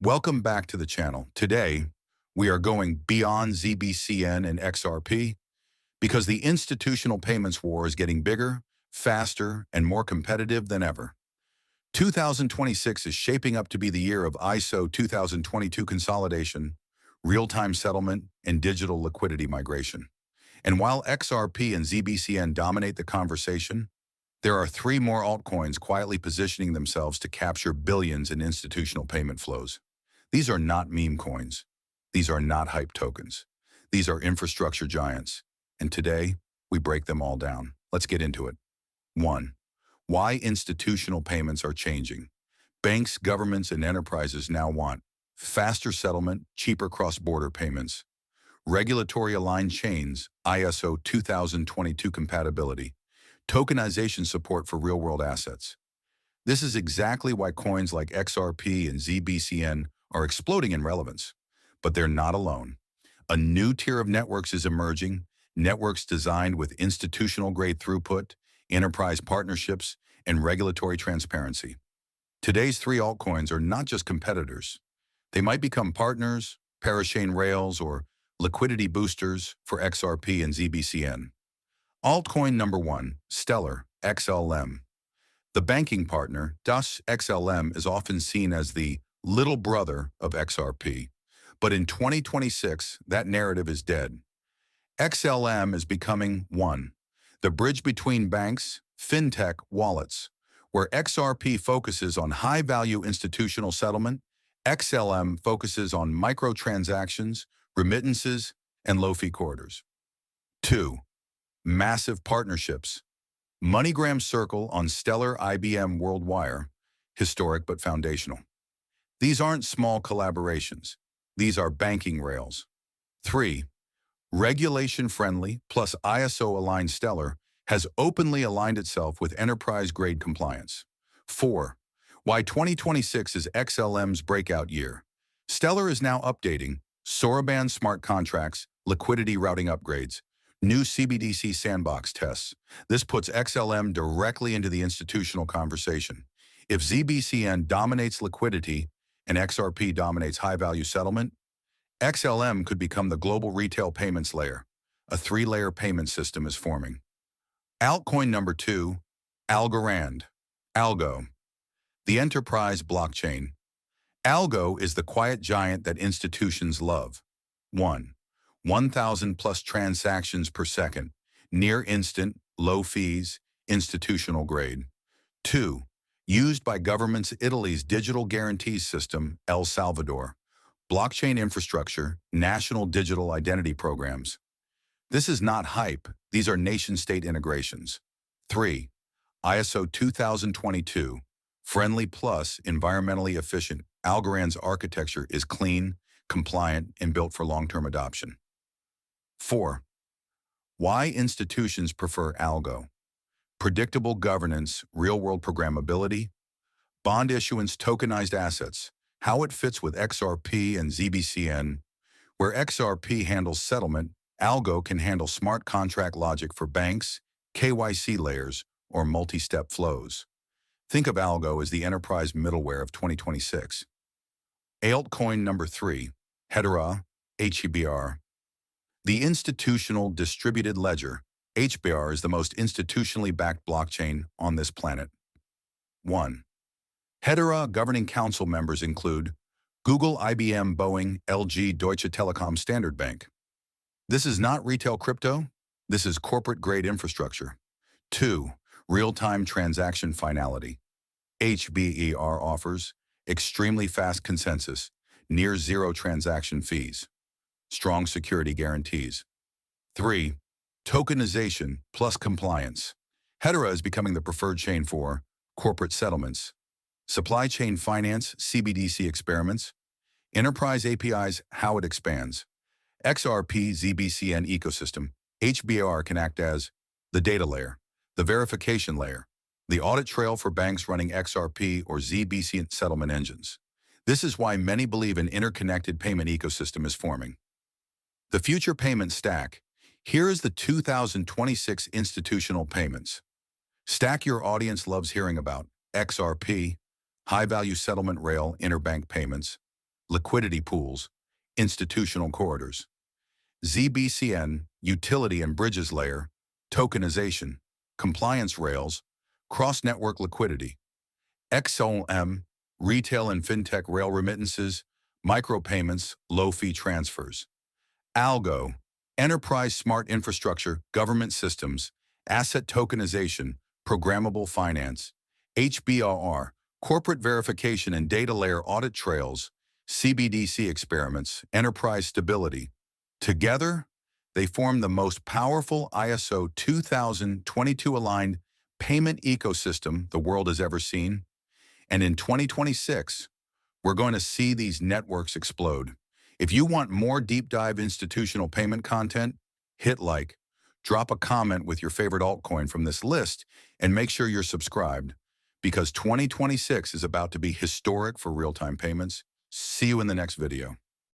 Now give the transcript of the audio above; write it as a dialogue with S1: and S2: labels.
S1: Welcome back to the channel. Today, we are going beyond ZBCN and XRP because the institutional payments war is getting bigger, faster, and more competitive than ever. 2026 is shaping up to be the year of ISO 2022 consolidation, real-time settlement, and digital liquidity migration. And while XRP and ZBCN dominate the conversation, there are three more altcoins quietly positioning themselves to capture billions in institutional payment flows. These are not meme coins. These are not hype tokens. These are infrastructure giants. And today, we break them all down. Let's get into it. 1. Why institutional payments are changing. Banks, governments, and enterprises now want faster settlement, cheaper cross-border payments, regulatory-aligned chains, ISO 2022 compatibility, tokenization support for real-world assets. This is exactly why coins like XRP and ZBCN are exploding in relevance. But they're not alone. A new tier of networks is emerging, networks designed with institutional-grade throughput, enterprise partnerships, and regulatory transparency. Today's three altcoins are not just competitors. They might become partners, parachain rails, or liquidity boosters for XRP and ZBCN. Altcoin number 1, Stellar, XLM. The banking partner, thus XLM, is often seen as the little brother of XRP. But in 2026, that narrative is dead. XLM is becoming 1. The bridge between banks, fintech, wallets. Where XRP focuses on high-value institutional settlement, XLM focuses on microtransactions, remittances, and low-fee corridors. 2. Massive partnerships. MoneyGram Circle on Stellar IBM WorldWire, historic but foundational. These aren't small collaborations. These are banking rails. 3. Regulation-friendly plus ISO-aligned Stellar has openly aligned itself with enterprise-grade compliance. 4. Why 2026 is XLM's breakout year. Stellar is now updating Soroban smart contracts, liquidity routing upgrades, new CBDC sandbox tests. This puts XLM directly into the institutional conversation. If ZBCN dominates liquidity and XRP dominates high-value settlement, XLM could become the global retail payments layer. A 3-layer payment system is forming. Altcoin number 2, Algorand, Algo, the enterprise blockchain. Algo is the quiet giant that institutions love. 1,000 plus transactions per second, near instant, low fees, institutional grade. 2. Used by governments. Italy's digital guarantees system, El Salvador. Blockchain infrastructure, national digital identity programs. This is not hype. These are nation-state integrations. 3. ISO 2022, friendly plus environmentally efficient. Algorand's architecture is clean, compliant, and built for long-term adoption. 4. Why institutions prefer Algo. Predictable governance, real-world programmability, bond issuance, tokenized assets, how it fits with XRP and ZBCN. Where XRP handles settlement, Algo can handle smart contract logic for banks, KYC layers, or multi-step flows. Think of Algo as the enterprise middleware of 2026. Altcoin number 3, Hedera, HBR. The institutional distributed ledger, HBR, is the most institutionally backed blockchain on this planet. 1. Hedera governing council members include Google, IBM, Boeing, LG, Deutsche Telekom, Standard Bank. This is not retail crypto. This is corporate-grade infrastructure. 2. Real-time transaction finality. HBER offers extremely fast consensus, near zero transaction fees, strong security guarantees. 3. Tokenization plus compliance. Hedera is becoming the preferred chain for corporate settlements, supply chain finance, CBDC experiments, enterprise APIs, how it expands. XRP ZBCN ecosystem, HBR can act as the data layer, the verification layer, the audit trail for banks running XRP or ZBCN settlement engines. This is why many believe an interconnected payment ecosystem is forming. The future payment stack. Here is the 2026 institutional payments. Stack your audience loves hearing about XRP, high-value settlement rail, interbank payments, liquidity pools, institutional corridors. ZBCN, utility and bridges layer, tokenization, compliance rails, cross-network liquidity. XOM, retail and fintech rail remittances, micropayments, low-fee transfers. Algo, enterprise smart infrastructure, government systems, asset tokenization, programmable finance. HBRR, corporate verification and data layer audit trails, CBDC experiments, enterprise stability. Together, they form the most powerful ISO 2022 aligned payment ecosystem the world has ever seen. And in 2026, we're going to see these networks explode. If you want more deep dive institutional payment content, hit like, drop a comment with your favorite altcoin from this list, and make sure you're subscribed, because 2026 is about to be historic for real-time payments. See you in the next video.